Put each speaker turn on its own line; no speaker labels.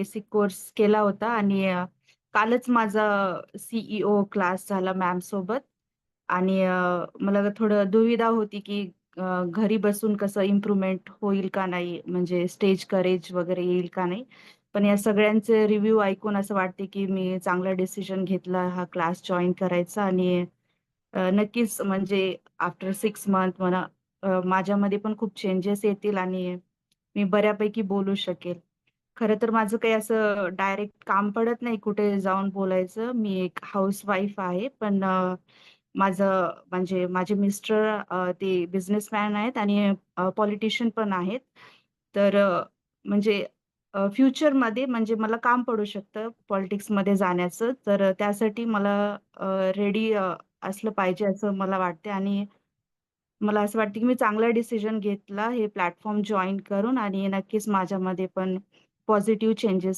Basic course केला होता आणि कालच माझा सी क्लास झाला मॅमसोबत आणि मला थोडं दुविधा होती, की घरी बसून कसं इम्प्रूव्हमेंट होईल का नाही, म्हणजे स्टेज करेज वगैरे येईल का नाही. पण या सगळ्यांचे रिव्ह्यू ऐकून असं वाटते, की मी चांगला डिसिजन घेतला हा क्लास जॉइन करायचा आणि नक्कीच म्हणजे आफ्टर 6 मंथ मला माझ्यामध्ये पण खूप चेंजेस येतील आणि मी बऱ्यापैकी बोलू शकेल. खरं तर माझं काही असं डायरेक्ट काम पडत नाही कुठे जाऊन बोलायचं. मी एक हाउसवाईफ आहे. पण माझं म्हणजे माझे मिस्टर ते बिझनेसमॅन आहेत आणि पॉलिटिशियन पण आहेत. तर म्हणजे फ्युचरमध्ये म्हणजे मला काम पडू शकतं पॉलिटिक्समध्ये जाण्याचं. तर त्यासाठी मला रेडी असलं पाहिजे असं मला वाटते आणि मला असं वाटतं, की मी चांगला डिसिजन घेतला हे प्लॅटफॉर्म जॉइन करून आणि नक्कीच माझ्यामध्ये पण पॉझिटिव्ह चेंजेस